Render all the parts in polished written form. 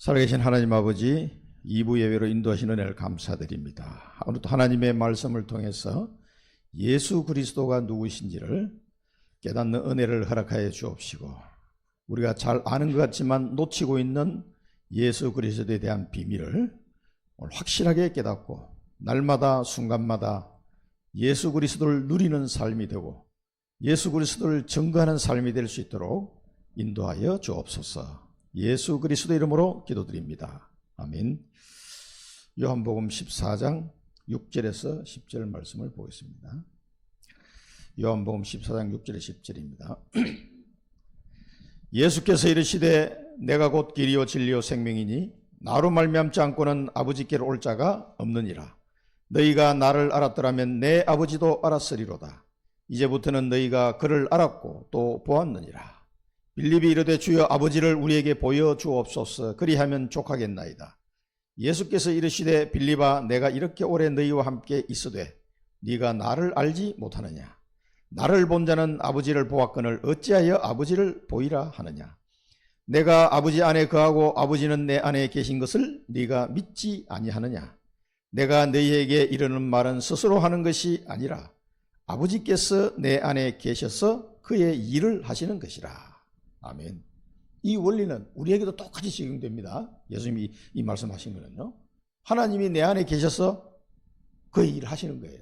살아계신 하나님 아버지, 2부 예배로 인도하시는 은혜를 감사드립니다. 오늘도 하나님의 말씀을 통해서 예수 그리스도가 누구신지를 깨닫는 은혜를 허락하여 주옵시고, 우리가 잘 아는 것 같지만 놓치고 있는 예수 그리스도에 대한 비밀을 오늘 확실하게 깨닫고 날마다 순간마다 예수 그리스도를 누리는 삶이 되고 예수 그리스도를 증거하는 삶이 될 수 있도록 인도하여 주옵소서. 예수 그리스도 이름으로 기도드립니다. 아멘. 요한복음 14장 6절에서 10절 말씀을 보겠습니다. 요한복음 14장 6절에 10절입니다. 예수께서 이르시되 내가 곧 길이요 진리요 생명이니 나로 말미암지 않고는 아버지께로 올 자가 없느니라. 너희가 나를 알았더라면 내 아버지도 알았으리로다. 이제부터는 너희가 그를 알았고 또 보았느니라. 빌립이 이르되 주여 아버지를 우리에게 보여 주옵소서. 그리하면 족하겠나이다. 예수께서 이르시되 빌립아 내가 이렇게 오래 너희와 함께 있으되 네가 나를 알지 못하느냐. 나를 본 자는 아버지를 보았거늘 어찌하여 아버지를 보이라 하느냐. 내가 아버지 안에 거하고 아버지는 내 안에 계신 것을 네가 믿지 아니하느냐. 내가 너희에게 이르는 말은 스스로 하는 것이 아니라 아버지께서 내 안에 계셔서 그의 일을 하시는 것이라. 아멘. 이 원리는 우리에게도 똑같이 적용됩니다. 예수님이 이 말씀하신 거는요. 하나님이 내 안에 계셔서 그의 일을 하시는 거예요.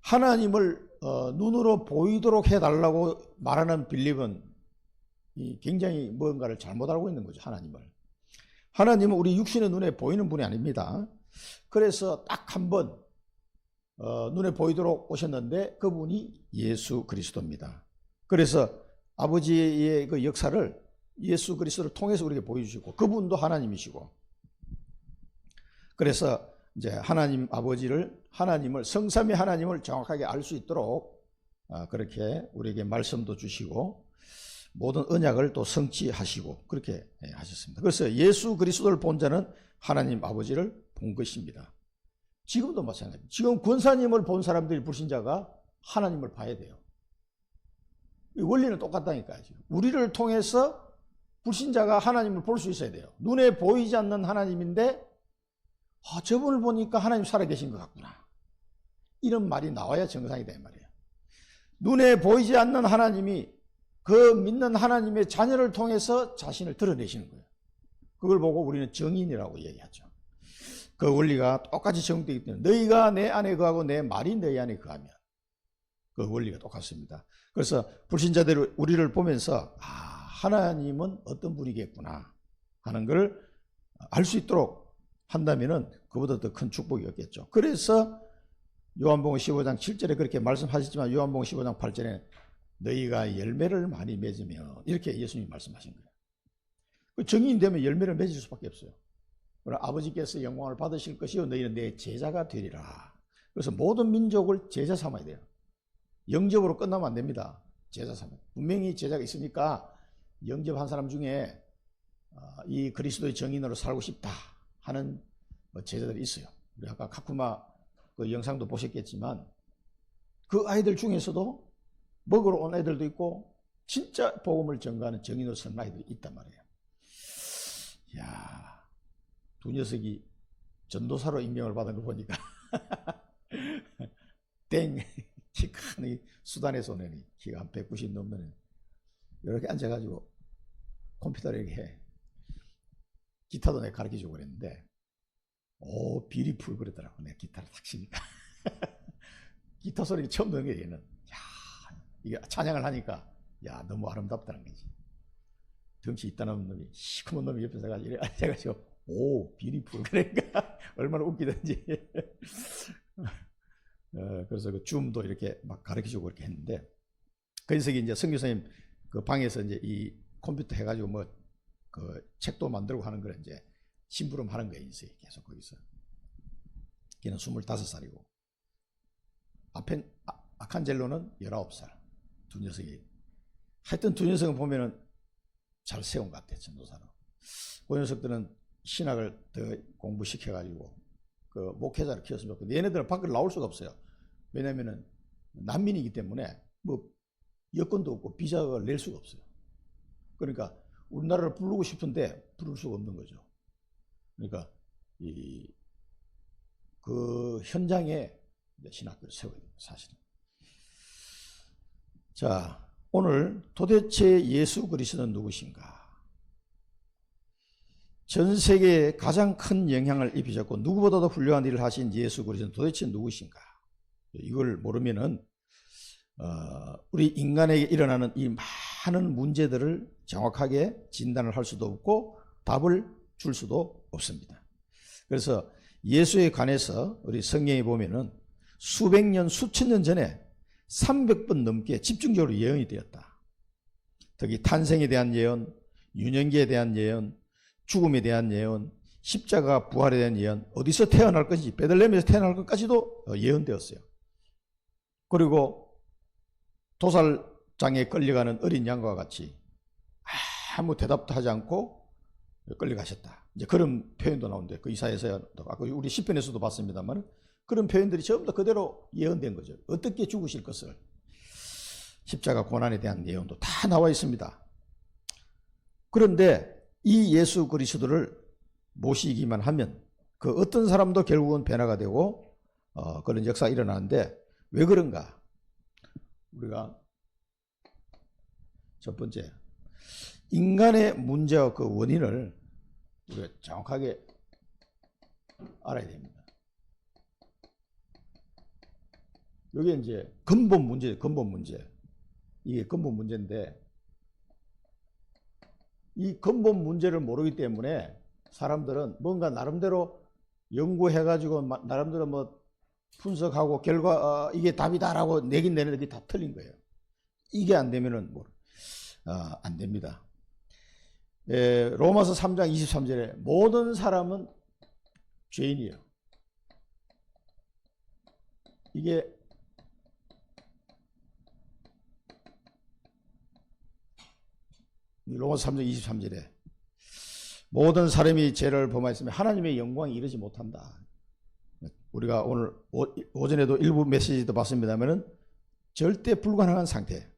하나님을 눈으로 보이도록 해달라고 말하는 빌립은 굉장히 뭔가를 잘못 알고 있는 거죠. 하나님은 우리 육신의 눈에 보이는 분이 아닙니다. 그래서 딱 한 번 눈에 보이도록 오셨는데 그분이 예수 그리스도입니다. 그래서 아버지의 그 역사를 예수 그리스도를 통해서 우리에게 보여주시고 그분도 하나님이시고, 그래서 이제 하나님을 성삼위 하나님을 정확하게 알 수 있도록 그렇게 우리에게 말씀도 주시고 모든 언약을 또 성취하시고 그렇게 하셨습니다. 그래서 예수 그리스도를 본 자는 하나님 아버지를 본 것입니다. 지금도 마찬가지입니다. 지금 권사님을 본 사람들이 불신자가 하나님을 봐야 돼요. 이 원리는 똑같다니까요. 우리를 통해서 불신자가 하나님을 볼 수 있어야 돼요. 눈에 보이지 않는 하나님인데 저분을 보니까 하나님 살아계신 것 같구나. 이런 말이 나와야 정상이다 이 말이에요. 눈에 보이지 않는 하나님이 그 믿는 하나님의 자녀를 통해서 자신을 드러내시는 거예요. 그걸 보고 우리는 정인이라고 얘기하죠. 그 원리가 똑같이 적용되기 때문에 너희가 내 안에 거하고 내 말이 너희 안에 거하면 그 원리가 똑같습니다. 그래서 불신자들이 우리를 보면서 하나님은 어떤 분이겠구나 하는 걸 알 수 있도록 한다면은 그보다 더 큰 축복이 없겠죠. 그래서 요한복음 15장 7절에 그렇게 말씀하셨지만 요한복음 15장 8절에 너희가 열매를 많이 맺으면 이렇게 예수님이 말씀하신 거예요. 정인이 되면 열매를 맺을 수밖에 없어요. 아버지께서 영광을 받으실 것이요 너희는 내 제자가 되리라. 그래서 모든 민족을 제자 삼아야 돼요. 영접으로 끝나면 안 됩니다. 제자 삼아요. 분명히 제자가 있으니까 영접한 사람 중에 이 그리스도의 정인으로 살고 싶다 하는 제자들이 있어요. 우리 아까 카쿠마 그 영상도 보셨겠지만 그 아이들 중에서도 먹으러 온 애들도 있고 진짜 복음을 전가하는 정인으로 선 아이들이 있단 말이에요. 이야, 두 녀석이 전도사로 임명을 받은 거 보니까 땡! 키 큰 수단에서 오는 애, 키가 한 190 넘는 애 이렇게 앉아가지고 컴퓨터를 이렇게 해. 기타도 내가 가르쳐주고 그랬는데 비리풀 그러더라고. 내가 기타를 탁 치니까 기타 소리를 처음 듣는 게 얘는 이게 찬양을 하니까 너무 아름답다는 거지. 덩치 있다는 놈이 시커먼 놈이 옆에서 이래 앉아가지고 비리풀 그러니까 얼마나 웃기든지. 그래서 그 줌도 이렇게 막 가르쳐주고 그렇게 했는데 그 녀석이 이제 선교사님 그 방에서 이제 이 컴퓨터 해가지고 그 책도 만들고 하는 걸 이제 심부름 하는 거예요. 계속 거기서. 걔는 25살이고 아칸젤로는 19살. 두 녀석이 하여튼 두 녀석은 보면은 잘 세운 것 같아. 전도사로. 그 녀석들은 신학을 더 공부시켜가지고 그 목회자를 키웠으면 좋겠고 얘네들은 밖으로 나올 수가 없어요. 왜냐면은 난민이기 때문에 여건도 없고 비자를 낼 수가 없어요. 그러니까 우리나라를 부르고 싶은데 부를 수가 없는 거죠. 그러니까 그 현장에 신학교를 세워야 됩니다. 사실은. 자, 오늘 도대체 예수 그리스도는 누구신가? 전 세계에 가장 큰 영향을 입히셨고 누구보다도 훌륭한 일을 하신 예수 그리스도는 도대체 누구신가? 이걸 모르면은 우리 인간에게 일어나는 이 많은 문제들을 정확하게 진단을 할 수도 없고 답을 줄 수도 없습니다. 그래서 예수에 관해서 우리 성경에 보면은 수백 년, 수천 년 전에 300번 넘게 집중적으로 예언이 되었다. 특히 탄생에 대한 예언, 유년기에 대한 예언, 죽음에 대한 예언, 십자가 부활에 대한 예언, 어디서 태어날 것인지 베들레헴에서 태어날 것까지도 예언되었어요. 그리고 도살장에 끌려가는 어린 양과 같이 아무 대답도 하지 않고 끌려가셨다. 이제 그런 표현도 나오는데 그 이사야서 아까 우리 시편에서도 봤습니다만 그런 표현들이 전부 다 그대로 예언된 거죠. 어떻게 죽으실 것을. 십자가 고난에 대한 예언도 다 나와 있습니다. 그런데 이 예수 그리스도를 모시기만 하면 그 어떤 사람도 결국은 변화가 되고 그런 역사가 일어나는데 왜 그런가? 우리가 첫 번째 인간의 문제와 그 원인을 우리가 정확하게 알아야 됩니다. 이게 이제 근본 문제. 이게 근본 문제인데 이 근본 문제를 모르기 때문에 사람들은 뭔가 나름대로 연구해가지고 나름대로 뭐 분석하고 결과 이게 답이다라고 내긴 내는데 그게 다 틀린 거예요. 이게 안 되면은 안 됩니다. 로마서 3장 23절에 모든 사람은 죄인이에요. 이게 로마서 3장 23절에 모든 사람이 죄를 범하였으면 하나님의 영광에 이르지 못한다. 우리가 오늘 오전에도 일부 메시지도 봤습니다만은 절대 불가능한 상태.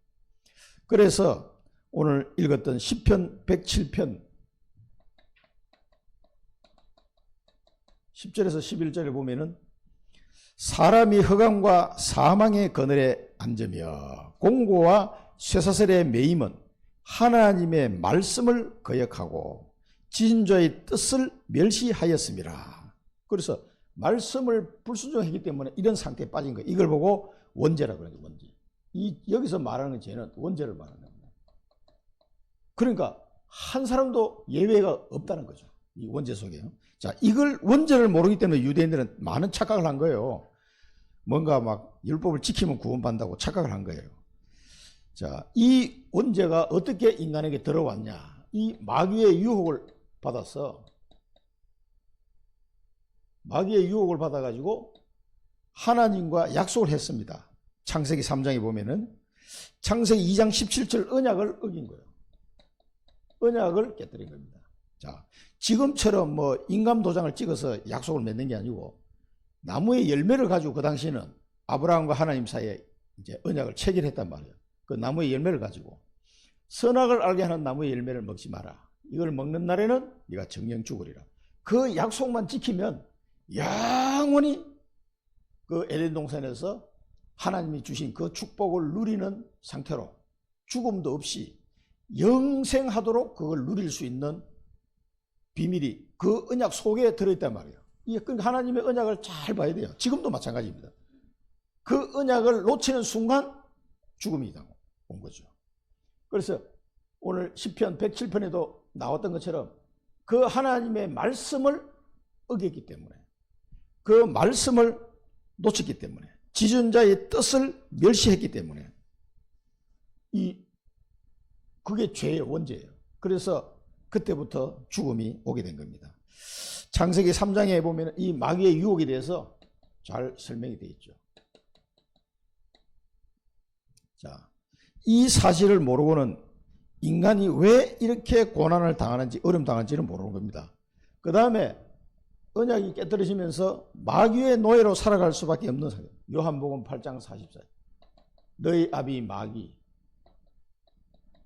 그래서 오늘 읽었던 시편 107편 10절에서 11절에 보면은 사람이 흑암과 사망의 그늘에 앉으며 공고와 쇠사슬에 매임은 하나님의 말씀을 거역하고 지존자의 뜻을 멸시하였습니다. 그래서 말씀을 불순종했기 때문에 이런 상태에 빠진 거예요. 이걸 보고 원죄라고 그러죠. 원죄. 여기서 말하는 죄는 원죄를 말하는 겁니다. 그러니까 한 사람도 예외가 없다는 거죠. 이 원죄 속에요. 자, 이걸 원죄를 모르기 때문에 유대인들은 많은 착각을 한 거예요. 뭔가 막 율법을 지키면 구원받는다고 착각을 한 거예요. 자, 이 원죄가 어떻게 인간에게 들어왔냐? 이 마귀의 유혹을 받아서 마귀의 유혹을 받아가지고 하나님과 약속을 했습니다. 창세기 3장에 보면은 창세기 2장 17절 언약을 어긴 거예요. 언약을 깨뜨린 겁니다. 자, 지금처럼 뭐 인감 도장을 찍어서 약속을 맺는 게 아니고 나무의 열매를 가지고 그 당시에는 아브라함과 하나님 사이에 이제 언약을 체결했단 말이에요. 그 나무의 열매를 가지고 선악을 알게 하는 나무의 열매를 먹지 마라. 이걸 먹는 날에는 네가 정령 죽으리라. 그 약속만 지키면 영원히 그 에덴 동산에서 하나님이 주신 그 축복을 누리는 상태로 죽음도 없이 영생하도록 그걸 누릴 수 있는 비밀이 그 언약 속에 들어있단 말이에요. 그러니까 하나님의 언약을 잘 봐야 돼요. 지금도 마찬가지입니다. 그 언약을 놓치는 순간 죽음이 온 거죠. 그래서 오늘 시편 107편에도 나왔던 것처럼 그 하나님의 말씀을 어겼기 때문에 그 말씀을 놓쳤기 때문에 지존자의 뜻을 멸시했기 때문에 그게 죄의 원죄예요. 그래서 그때부터 죽음이 오게 된 겁니다. 창세기 3장에 보면 이 마귀의 유혹에 대해서 잘 설명이 되어 있죠. 자, 이 사실을 모르고는 인간이 왜 이렇게 고난을 당하는지 어려움 당하는지를 모르는 겁니다. 그 다음에 언약이 깨뜨려지면서 마귀의 노예로 살아갈 수밖에 없는 상태. 요한복음 8장 44. 너희 아비 마귀.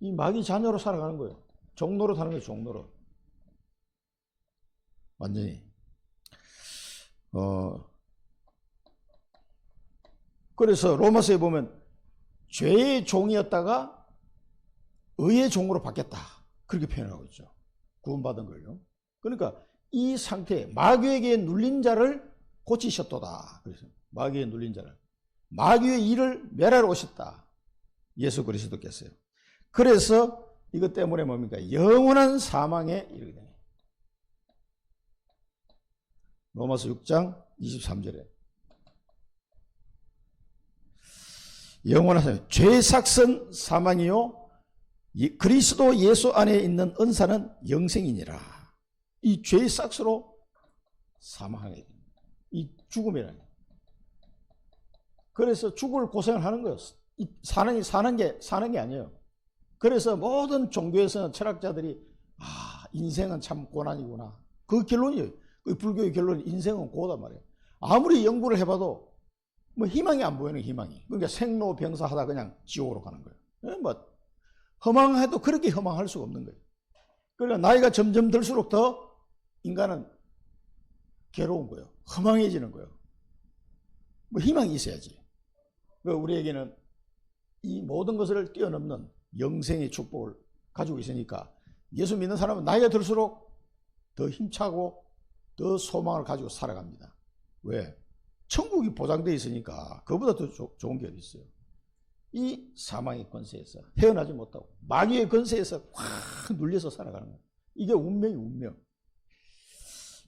이 마귀 자녀로 살아가는 거예요. 종로로 타는 거죠. 종로로. 완전히. 그래서 로마서에 보면 죄의 종이었다가 의의 종으로 바뀌었다. 그렇게 표현하고 있죠. 구원받은 걸요. 그러니까 이 상태에 마귀에게 눌린 자를 고치셨도다. 그래서 마귀에 눌린 자를. 마귀의 일을 멸하러 오셨다. 예수 그리스도께서요. 그래서 이것 때문에 뭡니까? 영원한 사망에 이르게 되네. 로마서 6장 23절에 영원한 사망, 죄삭은 사망이요 그리스도 예수 안에 있는 은사는 영생이니라. 이 죄의 삭스로 사망하게 됩니다. 이 죽음이라는. 그래서 죽을 고생을 하는 거예요. 사는 게 아니에요. 그래서 모든 종교에서는 철학자들이 인생은 참 고난이구나. 그 결론이에요. 그 불교의 결론이 인생은 고다 말이에요. 아무리 연구를 해봐도 뭐 희망이 안 보이는 희망이. 그러니까 생로병사하다 그냥 지옥으로 가는 거예요. 뭐 허망해도 그렇게 허망할 수가 없는 거예요. 그러니까 나이가 점점 들수록 더 인간은 괴로운 거예요. 허망해지는 거예요. 뭐 희망이 있어야지. 우리에게는 이 모든 것을 뛰어넘는 영생의 축복을 가지고 있으니까 예수 믿는 사람은 나이가 들수록 더 힘차고 더 소망을 가지고 살아갑니다. 왜? 천국이 보장되어 있으니까 그보다 더 좋은 게 어디 있어요. 이 사망의 권세에서 헤어나지 못하고 마귀의 권세에서 확 눌려서 살아가는 거예요. 이게 운명이 운명.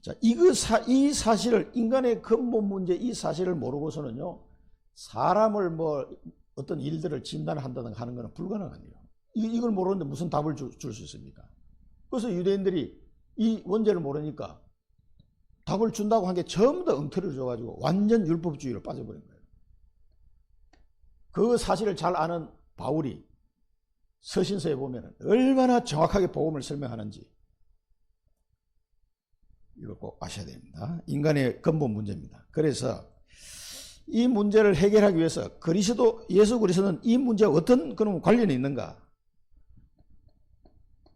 자, 이 사실을, 인간의 근본 문제 이 사실을 모르고서는요, 사람을 뭐 어떤 일들을 진단한다든가 하는 것은 불가능한 일이에요. 이걸 모르는데 무슨 답을 줄 수 있습니까? 그래서 유대인들이 이 원죄를 모르니까 답을 준다고 한 게 전부 다 엉터리를 줘가지고 완전 율법주의로 빠져버린 거예요. 그 사실을 잘 아는 바울이 서신서에 보면 얼마나 정확하게 복음을 설명하는지 이걸 꼭 아셔야 됩니다. 인간의 근본 문제입니다. 그래서 이 문제를 해결하기 위해서 예수 그리스도는 이 문제와 어떤 그런 관련이 있는가?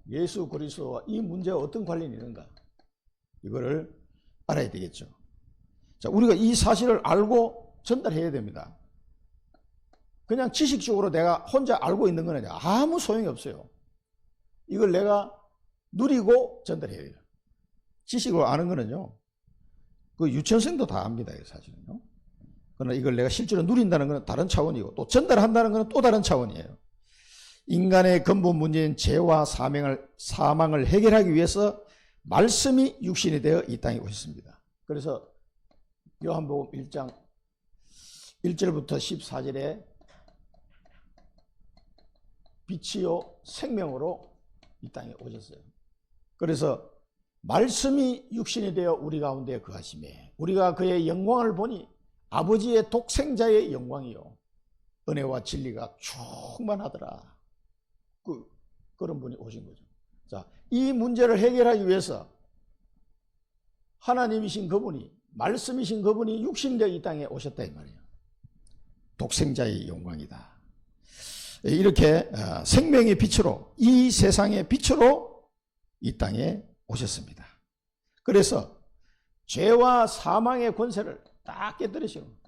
예수 그리스도와 이 문제와 어떤 관련이 있는가? 이거를 알아야 되겠죠. 자, 우리가 이 사실을 알고 전달해야 됩니다. 그냥 지식적으로 내가 혼자 알고 있는 건 아무 소용이 없어요. 이걸 내가 누리고 전달해야 돼요. 지식으로 아는 거는요, 그 유치원생도 다 압니다, 사실은요. 그러나 이걸 내가 실제로 누린다는 것은 다른 차원이고, 또 전달한다는 것은 또 다른 차원이에요. 인간의 근본 문제인 죄와 사망을 해결하기 위해서 말씀이 육신이 되어 이 땅에 오셨습니다. 그래서 요한복음 1장 1절부터 14절에 빛이요 생명으로 이 땅에 오셨어요. 그래서 말씀이 육신이 되어 우리 가운데 거하시매 우리가 그의 영광을 보니 아버지의 독생자의 영광이요 은혜와 진리가 충만하더라. 그런 분이 오신 거죠. 자, 이 문제를 해결하기 위해서 하나님이신 그분이, 말씀이신 그분이 육신되어 이 땅에 오셨다 이 말이에요. 독생자의 영광이다. 이렇게 생명의 빛으로, 이 세상의 빛으로 이 땅에 오셨습니다. 그래서 죄와 사망의 권세를 딱 깨뜨리시는 거예요.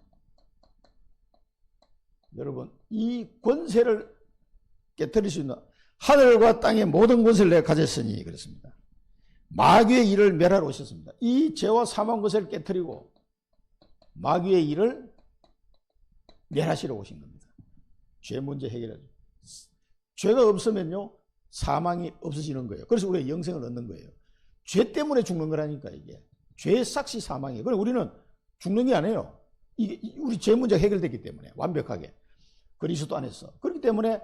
여러분, 이 권세를 깨뜨릴 수 있는 하늘과 땅의 모든 권세를 내가 가졌으니 그렇습니다. 마귀의 일을 멸하러 오셨습니다. 이 죄와 사망 권세를 깨뜨리고 마귀의 일을 멸하시러 오신 겁니다. 죄 문제 해결하죠. 죄가 없으면요 사망이 없어지는 거예요. 그래서 우리가 영생을 얻는 거예요. 죄 때문에 죽는 거라니까 이게. 죄의 삭시 사망이에요. 그럼 우리는 죽는 게 아니에요. 이게 우리 죄 문제가 해결됐기 때문에 완벽하게 그리스도 안에서. 그렇기 때문에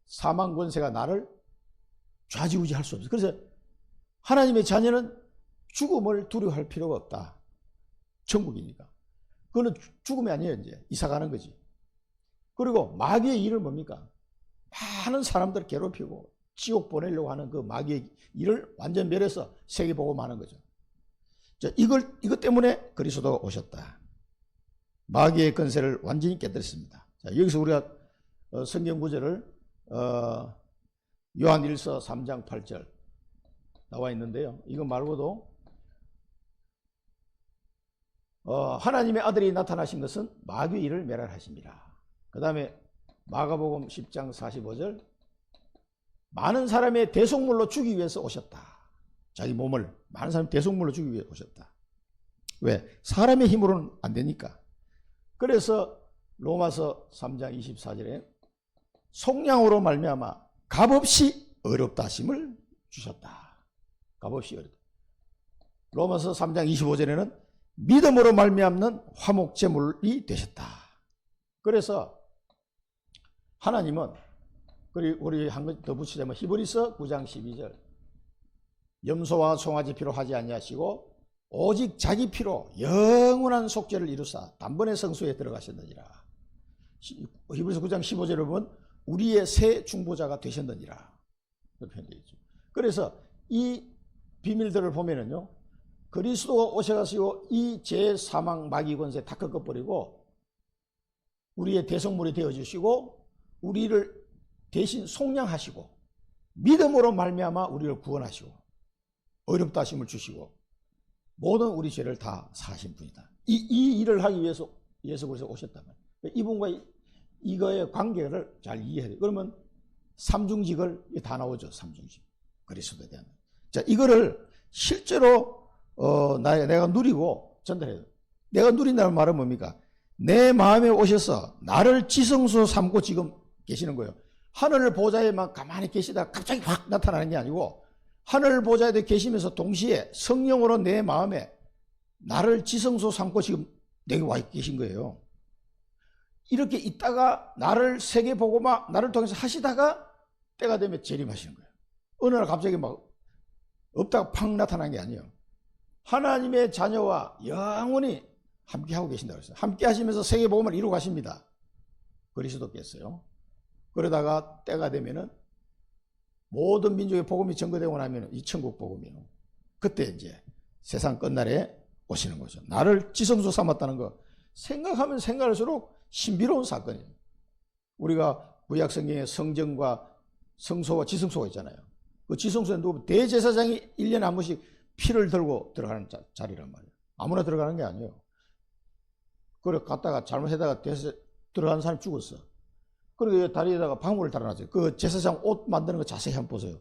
사망 권세가 나를 좌지우지할 수 없어요. 그래서 하나님의 자녀는 죽음을 두려워할 필요가 없다. 천국이니까. 그거는 죽음이 아니에요. 이제 이사 가는 거지. 그리고 마귀의 일은 뭡니까? 많은 사람들을 괴롭히고 지옥 보내려고 하는 그 마귀의 일을 완전 멸해서 세계 복음하는 거죠. 자, 이것 때문에 그리스도가 오셨다. 마귀의 권세를 완전히 깨뜨렸습니다. 자, 여기서 우리가 성경 구절을 요한 1서 3장 8절 나와 있는데요. 이거 말고도 하나님의 아들이 나타나신 것은 마귀의 일을 멸하심이라. 그 다음에 마가복음 10장 45절 많은 사람의 대속물로 주기 위해서 오셨다. 자기 몸을 많은 사람의 대속물로 주기 위해 오셨다. 왜? 사람의 힘으로는 안 되니까. 그래서 로마서 3장 24절에 속량으로 말미암아 값없이 어렵다 하심을 주셨다. 값없이 어렵다. 로마서 3장 25절에는 믿음으로 말미암는 화목제물이 되셨다. 그래서 하나님은, 그리고 우리 한 번 더 붙이자면 히브리서 9장 12절 염소와 송아지 피로 하지 아니하시고 오직 자기 피로 영원한 속죄를 이루사 단번에 성소에 들어가셨느니라. 히브리서 9장 15절을 보면 우리의 새 중보자가 되셨느니라. 그렇게 표현되어 있죠. 그래서 이 비밀들을 보면은요, 그리스도가 오셔가지고 이 죄, 사망, 마귀 권세 다 꺾어버리고 우리의 대속물이 되어주시고 우리를 대신 속량하시고 믿음으로 말미암아 우리를 구원하시고 어렵다 하심을 주시고 모든 우리 죄를 다 사하신 분이다. 이 일을 하기 위해서 예수 그리스도가 오셨단 말이에요. 이분과 이거의 관계를 잘 이해해야 돼요. 그러면 삼중직을 다 나오죠. 삼중직. 그리스도에 대한. 자, 이거를 실제로 내가 누리고 전달해요. 내가 누린다는 말은 뭡니까? 내 마음에 오셔서 나를 지성소 삼고 지금 계시는 거예요. 하늘 보좌에만 가만히 계시다가 갑자기 확 나타나는 게 아니고 하늘 보좌에 계시면서 동시에 성령으로 내 마음에 나를 지성소 삼고 지금 내게 와 계신 거예요. 이렇게 있다가 나를 세계 보고 막 나를 통해서 하시다가 때가 되면 재림하시는 거예요. 어느 날 갑자기 막 없다가 팍 나타난 게 아니에요. 하나님의 자녀와 영원히 함께 하고 계신다고 했어요. 함께 하시면서 세계 복음을 이루고 가십니다. 그리스도께서요. 그러다가 때가 되면은 모든 민족의 복음이 전거되고 나면 이 천국 복음이요. 그때 이제 세상 끝날에 오시는 거죠. 나를 지성소 삼았다는 거 생각하면 생각할수록 신비로운 사건이에요. 우리가 구약 성경에 성전과 성소와 지성소가 있잖아요. 그 지성소에 누구 대제사장이 1년에 한 번씩 피를 들고 들어가는 자리란 말이에요. 아무나 들어가는 게 아니에요. 그래 갔다가 잘못하다가 들어가는 사람이 죽었어. 그리고 다리에다가 방울을 달아놨어요. 그 제사장 옷 만드는 거 자세히 한번 보세요.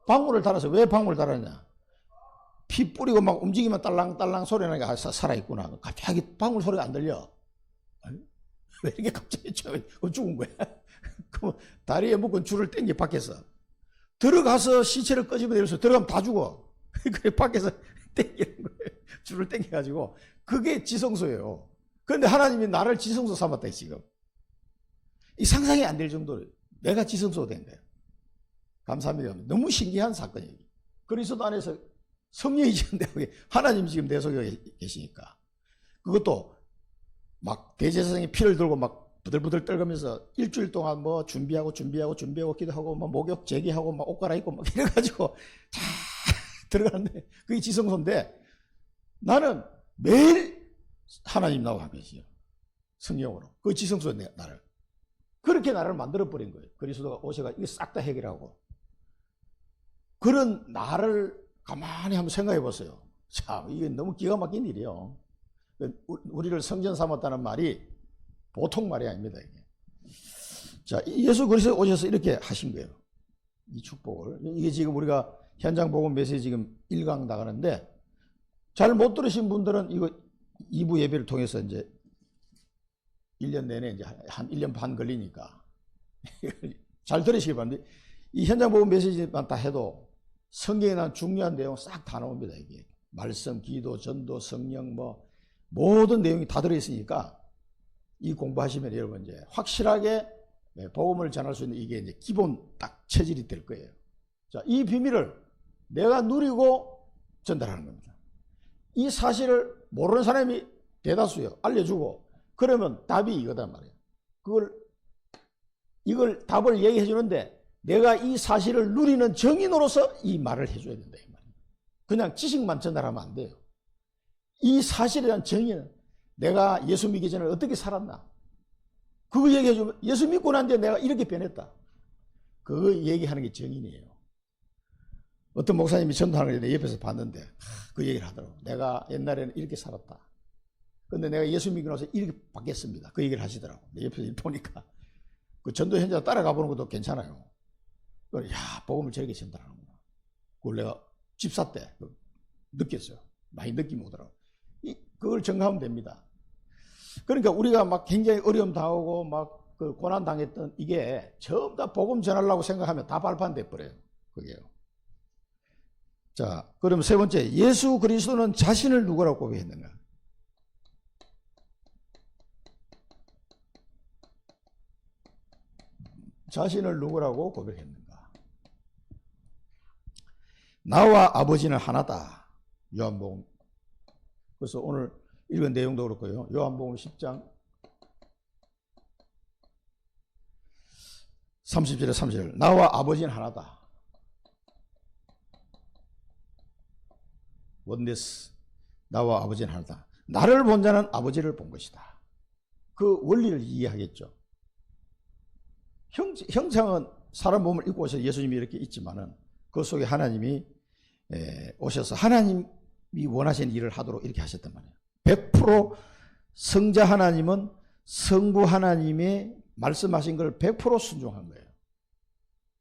방울을 달아서 왜 방울을 달았냐? 피 뿌리고 막 움직이면 딸랑딸랑 소리 나니까 살아있구나. 갑자기 방울 소리가 안 들려. 아니? 왜 이렇게 갑자기 죽은 거야? 그럼 다리에 묶은 줄을 땡겨 밖에서 들어가서 시체를 끄집어내서 들어가면 다 죽어. 그래 밖에서 땡기는 거예요. 줄을 땡겨가지고 그게 지성소예요. 그런데 하나님이 나를 지성소 삼았다 지금. 이 상상이 안 될 정도로 내가 지성소가 된 거예요. 감사합니다. 너무 신기한 사건이에요. 그리스도 안에서 성령이 지금 내 속에 하나님 지금 내 속에 계시니까 그것도 막 대제사장이 피를 들고 막 부들부들 떨면서 일주일 동안 뭐 준비하고 기도하고 막 목욕 제기하고 막 옷 갈아입고 막 이래가지고 다 들어가는데 그게 지성소인데 나는 매일 하나님 나와 계시요. 성령으로. 그 지성소에 나를. 그렇게 나를 만들어버린 거예요. 그리스도가 오셔가 이거 싹 다 해결하고. 그런 나를 가만히 한번 생각해 보세요. 자, 이게 너무 기가 막힌 일이에요. 우리를 성전 삼았다는 말이 보통 말이 아닙니다. 이게. 자, 예수 그리스도 오셔서 이렇게 하신 거예요. 이 축복을. 이게 지금 우리가 현장 복음 메시지 지금 1강 나가는데 잘 못 들으신 분들은 이거 2부 예배를 통해서 이제 1년 내내 이제 한 1년 반 걸리니까 잘 들으시기 바랍니다. 이 현장 복음 메시지만 다 해도 성경에 나온 중요한 내용 싹 다 나옵니다. 이게 말씀, 기도, 전도, 성령 뭐 모든 내용이 다 들어있으니까 이 공부하시면 여러분 이제 확실하게 복음을 전할 수 있는 이게 이제 기본 딱 체질이 될 거예요. 자, 이 비밀을 내가 누리고 전달하는 겁니다. 이 사실을 모르는 사람이 대다수예요. 알려주고 그러면 답이 이거단 말이에요. 이걸 답을 얘기해 주는데 내가 이 사실을 누리는 정인으로서 이 말을 해줘야 된다 이 말이에요. 그냥 지식만 전달하면 안 돼요. 이 사실에 대한 정의는 내가 예수 믿기 전에 어떻게 살았나? 그거 얘기해 주면 예수 믿고 난 뒤에 내가 이렇게 변했다. 그거 얘기하는 게 정인이에요. 어떤 목사님이 전도하는 걸 옆에서 봤는데 그 얘기를 하더라고. 내가 옛날에는 이렇게 살았다. 근데 내가 예수 믿고 나서 이렇게 바뀌었습니다. 그 얘기를 하시더라고. 내 옆에서 보니까 그 전도 현장 따라가 보는 것도 괜찮아요. 야, 복음을 저렇게 전달하는구나. 그걸 내가 집사 때 느꼈어요. 많이 느낌이 오더라고. 그걸 증가하면 됩니다. 그러니까 우리가 막 굉장히 어려움 당하고 막 그 고난 당했던 이게 전부 다 복음 전하려고 생각하면 다 발판돼 버려요. 그게요. 자, 그럼 세 번째, 예수 그리스도는 자신을 누구라고 고백했는가? 자신을 누구라고 고백했는가? 나와 아버지는 하나다. 요한복음. 그래서 오늘 읽은 내용도 그렇고요. 요한복음 10장 30절에 30절. 나와 아버지는 하나다. 원네스. 나와 아버지는 하나다. 나를 본 자는 아버지를 본 것이다. 그 원리를 이해하겠죠. 형상은 사람 몸을 입고 오셔서 예수님이 이렇게 있지만은 그 속에 하나님이 오셔서 하나님이 원하시는 일을 하도록 이렇게 하셨단 말이에요. 100% 성자 하나님은 성부 하나님의 말씀하신 걸 100% 순종한 거예요.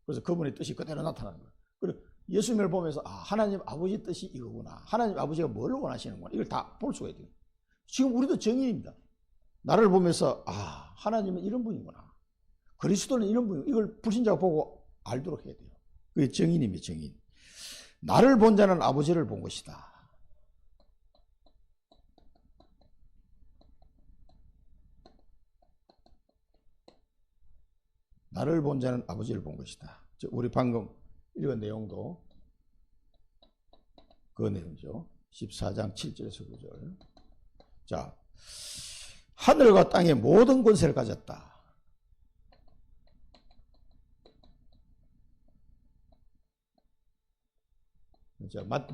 그래서 그분의 뜻이 그대로 나타나는 거예요. 그리고 예수님을 보면서 하나님 아버지 뜻이 이거구나. 하나님 아버지가 뭘 원하시는구나. 이걸 다 볼 수가 있어요. 지금 우리도 증인입니다. 나를 보면서 하나님은 이런 분이구나. 그리스도는 이런 분이구나. 이걸 불신자가 보고 알도록 해야 돼요. 그게 증인입니다. 증인. 나를 본 자는 아버지를 본 것이다. 나를 본 자는 아버지를 본 것이다. 우리 방금 읽은 내용도 그 내용이죠. 14장 7절에서 9절. 자, 하늘과 땅의 모든 권세를 가졌다.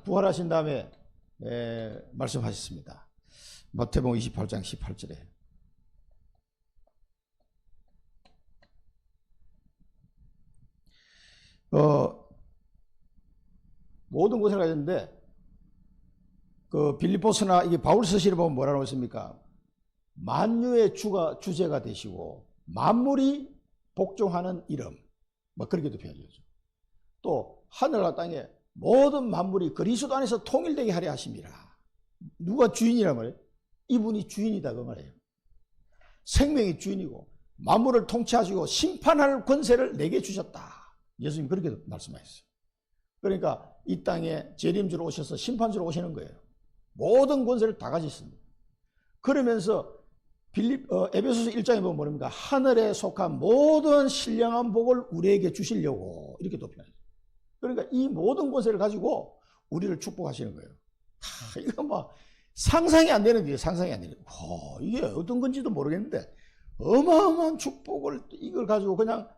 부활하신 다음에 말씀하셨습니다. 마태복음 28장 18절에 모든 것을 가졌는데 그 빌립보서나 이게 바울 서신을 보면 뭐라고 했습니까? 만유의 주제가 되시고 만물이 복종하는 이름, 뭐 그렇게도 표현하죠. 또 하늘과 땅에 모든 만물이 그리스도 안에서 통일되게 하려 하심이라. 누가 주인이란 말이에요? 이분이 주인이다 그 말이에요. 생명의 주인이고 만물을 통치하시고 심판할 권세를 내게 주셨다. 예수님 그렇게 말씀하셨어요. 그러니까 이 땅에 재림주로 오셔서 심판주로 오시는 거예요. 모든 권세를 다 가지셨습니다. 그러면서 에베소서 1장에 보면 뭐랍니까? 하늘에 속한 모든 신령한 복을 우리에게 주시려고 이렇게 도표해요. 그러니까 이 모든 권세를 가지고 우리를 축복하시는 거예요. 이거 뭐 상상이 안 되는 일이에요. 상상이 안 되는 거예요. 이게 어떤 건지도 모르겠는데 어마어마한 축복을 이걸 가지고 그냥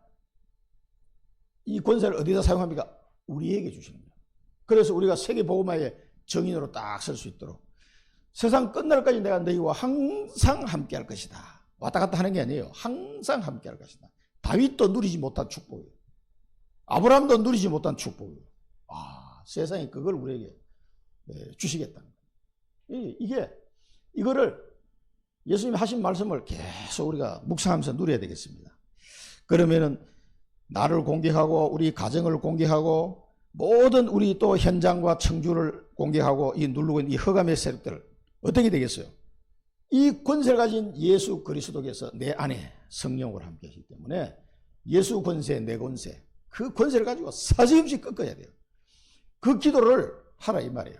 이 권세를 어디다 사용합니까? 우리에게 주시는 거예요. 그래서 우리가 세계복음화의 정인으로 딱 설 수 있도록 세상 끝날까지 내가 너희와 항상 함께 할 것이다. 왔다 갔다 하는 게 아니에요. 항상 함께 할 것이다. 다윗도 누리지 못한 축복이에요. 아브라함도 누리지 못한 축복이에요. 세상에 그걸 우리에게 주시겠다는 거예요. 이거를 예수님이 하신 말씀을 계속 우리가 묵상하면서 누려야 되겠습니다. 그러면은 나를 공격하고 우리 가정을 공격하고 모든 우리 또 현장과 청주를 공격하고 이 누르고 있는 이 흑암의 세력들을 어떻게 되겠어요? 이 권세를 가진 예수 그리스도께서 내 안에 성령으로 함께 하시기 때문에 예수 권세, 내 권세, 그 권세를 가지고 사정없이 꺾어야 돼요. 그 기도를 하라 이 말이에요.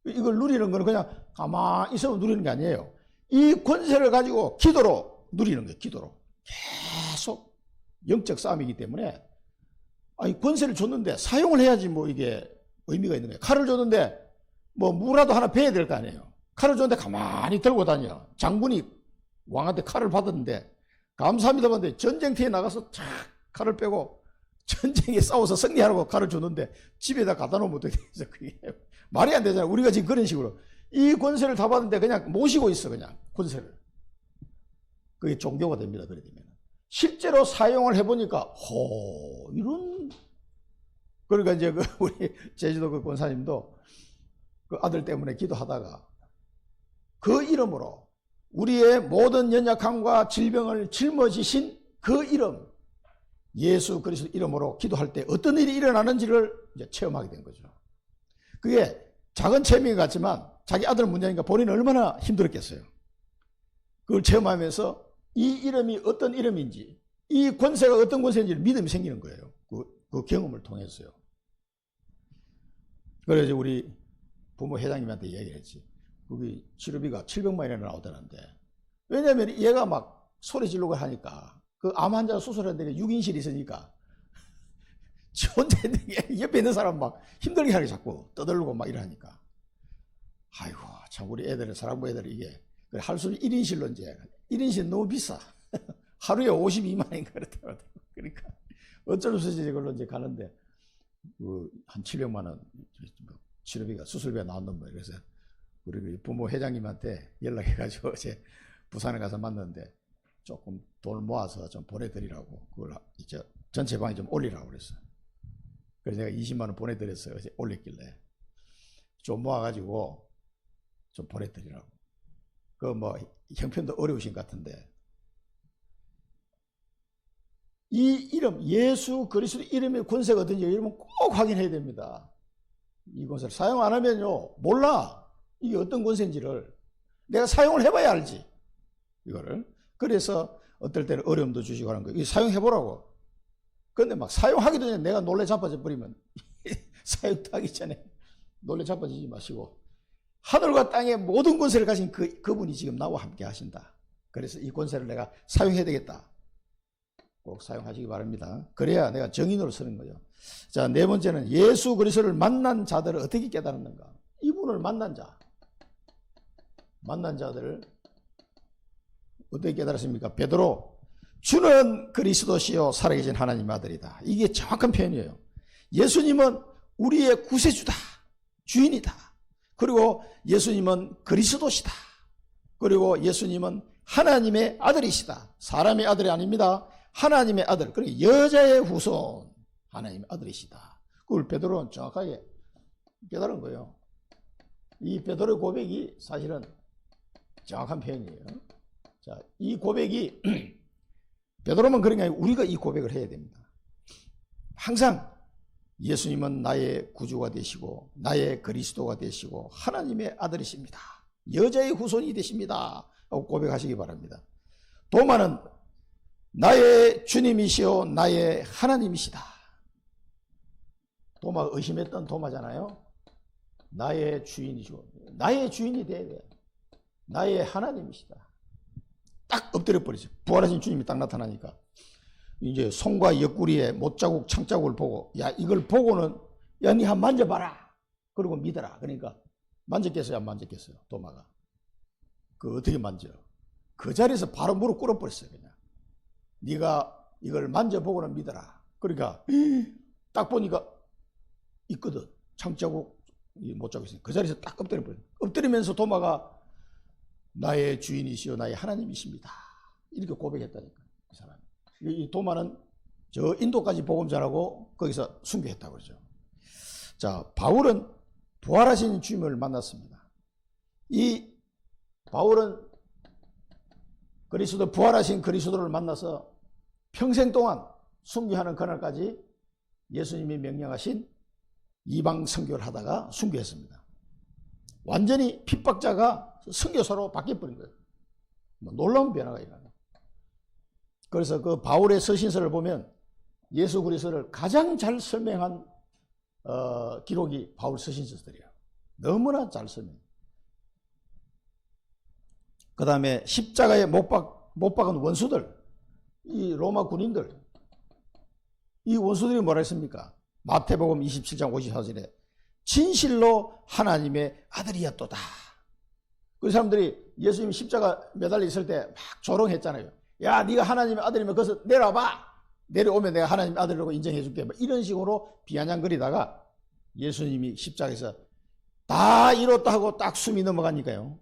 이걸 누리는 거는 그냥 가만히 있으면 누리는 게 아니에요. 이 권세를 가지고 기도로 누리는 거예요. 기도로. 계속 영적 싸움이기 때문에 권세를 줬는데 사용을 해야지 뭐 이게 의미가 있는 거예요. 칼을 줬는데 뭐 무라도 하나 베야 될 거 아니에요. 칼을 줬는데 가만히 들고 다녀. 장군이 왕한테 칼을 받았는데 감사합니다 받는데 전쟁터에 나가서 착 칼을 빼고 전쟁에 싸워서 승리하라고 칼을 줬는데 집에다 갖다 놓으면 어떻게 되겠어. 그게 말이 안 되잖아요. 우리가 지금 그런 식으로 이 권세를 다 받는데 그냥 모시고 있어. 그냥 권세를. 그게 종교가 됩니다. 그래 되면 실제로 사용을 해보니까 이런 그러니까 이제 그 우리 제주도 그 권사님도 그 아들 때문에 기도하다가 그 이름으로 우리의 모든 연약함과 질병을 짊어지신 그 이름, 예수 그리스도 이름으로 기도할 때 어떤 일이 일어나는지를 이제 체험하게 된 거죠. 그게 작은 체험인 것 같지만 자기 아들 문제니까 본인은 얼마나 힘들었겠어요. 그걸 체험하면서 이 이름이 어떤 이름인지, 이 권세가 어떤 권세인지 믿음이 생기는 거예요. 그 경험을 통해서요. 그래서 우리 부모 회장님한테 얘기를 했지. 거기 치료비가 700만 원이나 나오더란데. 왜냐면 얘가 막 소리 지르고 하니까 그 암 환자 수술하는데 6인실이 있으니까 지 혼자 있는 옆에 있는 사람 막 힘들게 하게 자꾸 떠들고 막 이러니까. 아이고 참 우리 애들은 사랑부 애들이 이게 할 수 있는 1인실로 이제 1인실 너무 비싸. 하루에 52만 원인가 그렇더라고요. 그러니까 어쩔 수 없이 이걸로 이제 가는데 한 700만 원 치료비가 수술비가 나온단 말이에요. 그래서 우리 부모 회장님한테 연락해가지고 이제 부산에 가서 만났는데 조금 돈을 모아서 좀 보내드리라고 그걸 이제 전체 방에 좀 올리라고 그랬어요. 그래서 제가 20만 원 보내드렸어요. 이제 올렸길래 좀 모아가지고 좀 보내드리라고. 그 뭐 형편도 어려우신 것 같은데 이 이름 예수 그리스도 이름의 권세가 어떤지 여러분 꼭 확인해야 됩니다. 이 권세를 사용 안 하면요 몰라 이게 어떤 권세인지를 내가 사용을 해봐야 알지 이거를. 그래서 어떨 때는 어려움도 주시고 하는 거예요. 이거 사용해보라고. 근데 막 사용하기도 전에 내가 놀래 자빠져 버리면 사용도 하기 전에 놀래 자빠지지 마시고 하늘과 땅의 모든 권세를 가진 그분이 지금 나와 함께 하신다. 그래서 이 권세를 내가 사용해야 되겠다. 꼭 사용하시기 바랍니다. 그래야 내가 정인으로 서는 거죠. 자, 네 번째는 예수 그리스도를 만난 자들을 어떻게 깨달았는가. 이분을 만난 자들을 어떻게 깨달았습니까? 베드로, 주는 그리스도시요 살아계신 하나님 아들이다. 이게 정확한 표현이에요. 예수님은 우리의 구세주다. 주인이다. 그리고 예수님은 그리스도시다. 그리고 예수님은 하나님의 아들이시다. 사람의 아들이 아닙니다. 하나님의 아들. 그리고 여자의 후손. 하나님의 아들이시다. 그걸 베드로는 정확하게 깨달은 거예요. 이 베드로의 고백이 사실은 정확한 표현이에요. 자, 이 고백이 베드로만 그런 게 아니고 우리가 이 고백을 해야 됩니다. 항상 예수님은 나의 구주가 되시고 나의 그리스도가 되시고 하나님의 아들이십니다. 여자의 후손이 되십니다. 하고 고백하시기 바랍니다. 도마는 나의 주님이시오 나의 하나님이시다. 도마가 의심했던 도마잖아요. 나의 주인이시고 나의 주인이 돼야 돼. 나의 하나님이시다. 딱 엎드려 버리죠. 부활하신 주님이 딱 나타나니까 이제 손과 옆구리에 못자국 창자국을 보고 야 이걸 보고는 야 니 한번 만져봐라. 그리고 믿어라. 그러니까 만졌겠어요 안 만졌겠어요 도마가. 그 어떻게 만져. 그 자리에서 바로 무릎 꿇어버렸어요. 그냥 네가 이걸 만져보고는 믿어라. 그러니까 딱 보니까 있거든. 창자국 못자국 있으니까 그 자리에서 딱 엎드려 버려요. 엎드리면서 도마가 나의 주인이시여 나의 하나님이십니다. 이렇게 고백했다니까 그 사람이. 이 도마는 저 인도까지 복음 전하고 거기서 순교했다고 그러죠. 자, 바울은 부활하신 주님을 만났습니다. 이 바울은 그리스도 부활하신 그리스도를 만나서 평생 동안 순교하는 그날까지 예수님이 명령하신 이방 선교를 하다가 순교했습니다. 완전히 핍박자가 선교사로 바뀌어버린 거예요. 놀라운 변화가 일어나요. 그래서 그 바울의 서신서를 보면 예수 그리스도를 가장 잘 설명한 기록이 바울 서신서들이에요. 너무나 잘 설명해요. 그 다음에 십자가에 못 박은 원수들, 이 로마 군인들, 이 원수들이 뭐라 했습니까? 마태복음 27장 54절에 진실로 하나님의 아들이었도다. 그 사람들이 예수님 십자가 매달려 있을 때 막 조롱했잖아요. 야, 네가 하나님의 아들이면 거기서 내려와봐. 내려오면 내가 하나님의 아들이라고 인정해 줄게. 뭐 이런 식으로 비아냥거리다가 예수님이 십자가에서 다 이뤘다 하고 딱 숨이 넘어가니까요.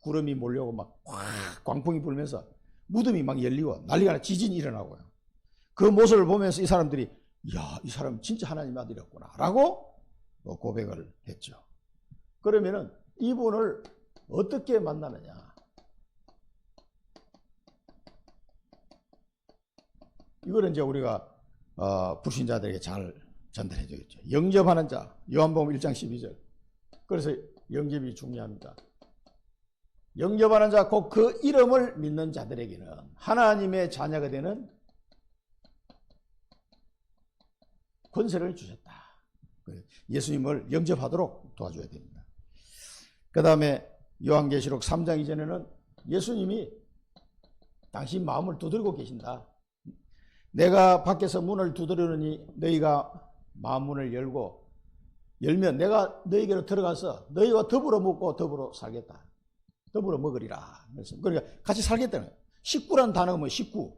구름이 몰려오고 막 광풍이 불면서 무덤이 막 열리고 난리가 나 지진이 일어나고요. 그 모습을 보면서 이 사람들이 이야, 이 사람 진짜 하나님 아들이었구나 라고 고백을 했죠. 그러면은 이분을 어떻게 만나느냐, 이거는 이제 우리가 불신자들에게 잘 전달해 주겠죠. 영접하는 자, 요한복음 1장 12절. 그래서 영접이 중요합니다. 영접하는 자, 곧 그 이름을 믿는 자들에게는 하나님의 자녀가 되는 권세를 주셨다. 예수님을 영접하도록 도와줘야 됩니다. 그 다음에 요한계시록 3장 이전에는 예수님이 당신 마음을 두드리고 계신다. 내가 밖에서 문을 두드리느니 너희가 마음 문을 열면 내가 너희에게로 들어가서 너희와 더불어 먹고 더불어 살겠다. 더불어 먹으리라. 그러니까 같이 살겠다는 거예요. 식구라는 단어가 뭐 식구.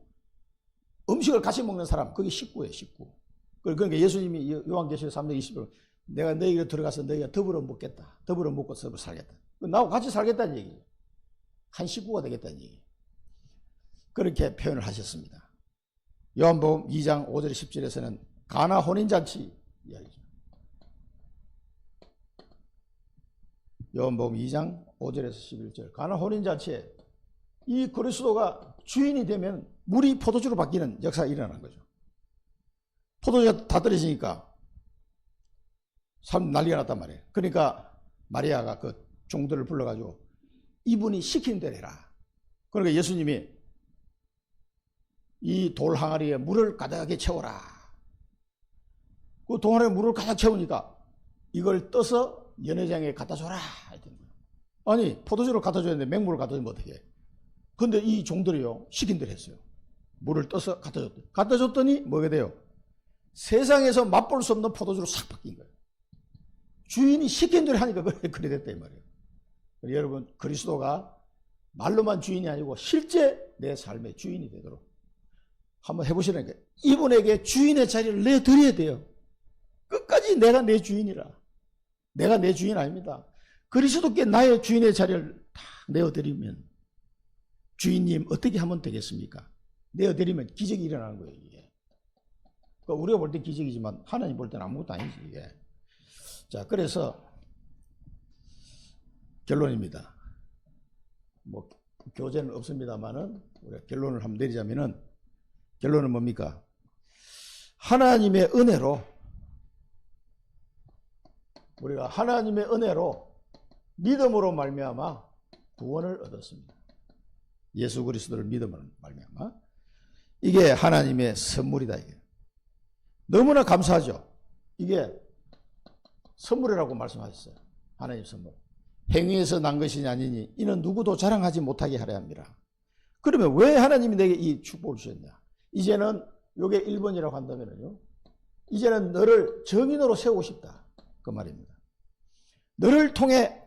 음식을 같이 먹는 사람, 그게 식구예요, 식구. 그러니까 예수님이 요한계시록 3장 20절 내가 너희에게로 들어가서 너희가 더불어 먹겠다. 더불어 먹고 더불어 살겠다. 나하고 같이 살겠다는 얘기예요. 한 식구가 되겠다는 얘기예요. 그렇게 표현을 하셨습니다. 요한복음 2장 5절 10절에서는 가나 혼인잔치 이야기죠. 요한복음 2장 5절에서 11절 가나 혼인잔치에 이 그리스도가 주인이 되면 물이 포도주로 바뀌는 역사가 일어나는 거죠. 포도주가 다 떨어지니까 사람 난리가 났단 말이에요. 그러니까 마리아가 그 종들을 불러가지고 이분이 시킨 대로 해라. 그러니까 예수님이 이 돌 항아리에 물을 가득하게 채워라. 그 동안에 물을 가득 채우니까 이걸 떠서 연회장에 갖다 줘라. 아니, 포도주를 갖다 줬는데 맹물을 갖다 주면 어떻게 해? 근데 이 종들이요, 시킨 대로 했어요. 물을 떠서 갖다 줬더니. 갖다 줬더니 뭐가 돼요? 세상에서 맛볼 수 없는 포도주로 싹 바뀐 거예요. 주인이 시킨 대로 하니까 그래 됐다 이 말이에요. 여러분, 그리스도가 말로만 주인이 아니고 실제 내 삶의 주인이 되도록 한번 해보시라니까. 이분에게 주인의 자리를 내드려야 돼요. 끝까지 내가 내 주인이라. 내가 내 주인 아닙니다. 그리스도께 나의 주인의 자리를 다 내어드리면, 주인님 어떻게 하면 되겠습니까? 내어드리면 기적이 일어나는 거예요, 이게. 그러니까 우리가 볼 때 기적이지만 하나님 볼 때는 아무것도 아니지, 이게. 자, 그래서 결론입니다. 뭐 교재는 없습니다만은 우리가 결론을 한번 내리자면은, 결론은 뭡니까? 하나님의 은혜로, 우리가 하나님의 은혜로 믿음으로 말미암아 구원을 얻었습니다. 예수 그리스도를 믿음으로 말미암아. 이게 하나님의 선물이다, 이게. 너무나 감사하죠. 이게 선물이라고 말씀하셨어요. 하나님 선물. 행위에서 난 것이 아니니 이는 누구도 자랑하지 못하게 하려 합니다. 그러면 왜 하나님이 내게 이 축복을 주셨냐? 이제는 요게 1번이라고 한다면요, 이제는 너를 정인으로 세우고 싶다, 그 말입니다. 너를 통해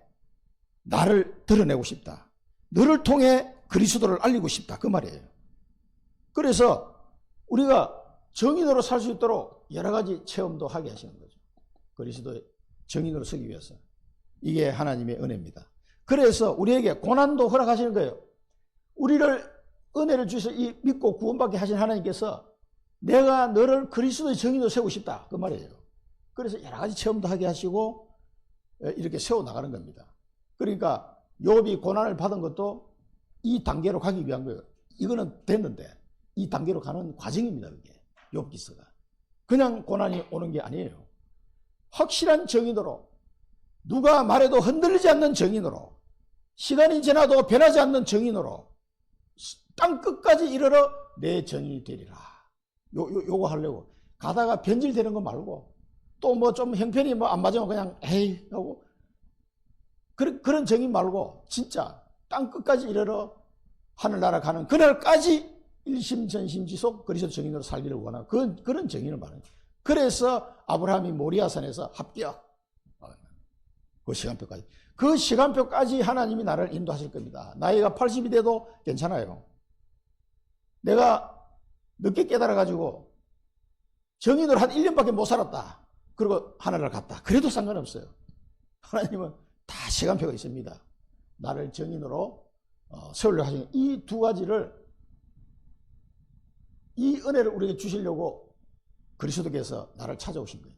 나를 드러내고 싶다. 너를 통해 그리스도를 알리고 싶다, 그 말이에요. 그래서 우리가 정인으로 살 수 있도록 여러 가지 체험도 하게 하시는 거죠. 그리스도의 정인으로 서기 위해서. 이게 하나님의 은혜입니다. 그래서 우리에게 고난도 허락하시는 거예요. 우리를 은혜를 주셔서 이 믿고 구원받게 하신 하나님께서 내가 너를 그리스도의 정인으로 세우고 싶다, 그 말이에요. 그래서 여러 가지 체험도 하게 하시고 이렇게 세워나가는 겁니다. 그러니까 욥이 고난을 받은 것도 이 단계로 가기 위한 거예요. 이거는 됐는데 이 단계로 가는 과정입니다. 그게 욥기서가 그냥 고난이 오는 게 아니에요. 확실한 정인으로, 누가 말해도 흔들리지 않는 정인으로, 시간이 지나도 변하지 않는 정인으로 땅 끝까지 이르러 내 정인이 되리라. 요거 하려고 가다가 변질되는 거 말고, 또 뭐 좀 형편이 뭐 안 맞으면 그냥 에이 하고 그런 정인 말고 진짜 땅 끝까지 이르러 하늘나라 가는 그날까지 일심전심지속 그리스도 정인으로 살기를 원하는 그런 정인을 말해요. 그래서 아브라함이 모리아산에서 합격, 그 시간표까지, 그 시간표까지 하나님이 나를 인도하실 겁니다. 나이가 80이 돼도 괜찮아요. 내가 늦게 깨달아가지고 정인으로 한 1년밖에 못 살았다, 그리고 하늘을 갔다, 그래도 상관없어요. 하나님은 다 시간표가 있습니다. 나를 정인으로 세우려고 하시는 이 두 가지를, 이 은혜를 우리에게 주시려고 그리스도께서 나를 찾아오신 거예요.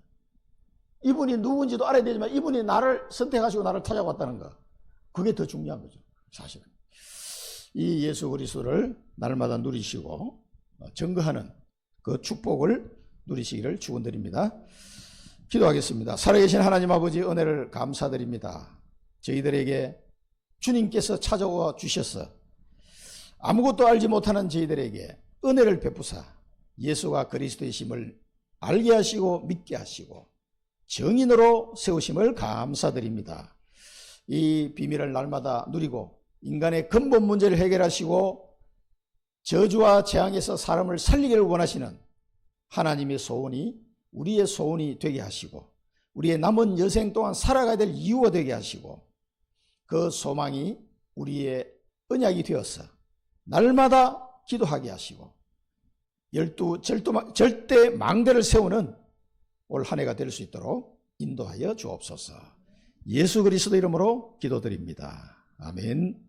이분이 누군지도 알아야 되지만 이분이 나를 선택하시고 나를 찾아왔다는 거, 그게 더 중요한 거죠. 사실은 이 예수 그리스도를 날마다 누리시고 증거하는 그 축복을 누리시기를 축원드립니다. 기도하겠습니다. 살아계신 하나님 아버지, 은혜를 감사드립니다. 저희들에게 주님께서 찾아와 주셔서 아무것도 알지 못하는 저희들에게 은혜를 베푸사 예수가 그리스도이심을 알게 하시고 믿게 하시고 정인으로 세우심을 감사드립니다. 이 비밀을 날마다 누리고 인간의 근본 문제를 해결하시고 저주와 재앙에서 사람을 살리기를 원하시는 하나님의 소원이 우리의 소원이 되게 하시고 우리의 남은 여생 동안 살아가야 될 이유가 되게 하시고 그 소망이 우리의 언약이 되어서 날마다 기도하게 하시고 절대 망대를 세우는 올 한 해가 될 수 있도록 인도하여 주옵소서. 예수 그리스도 이름으로 기도드립니다. 아멘.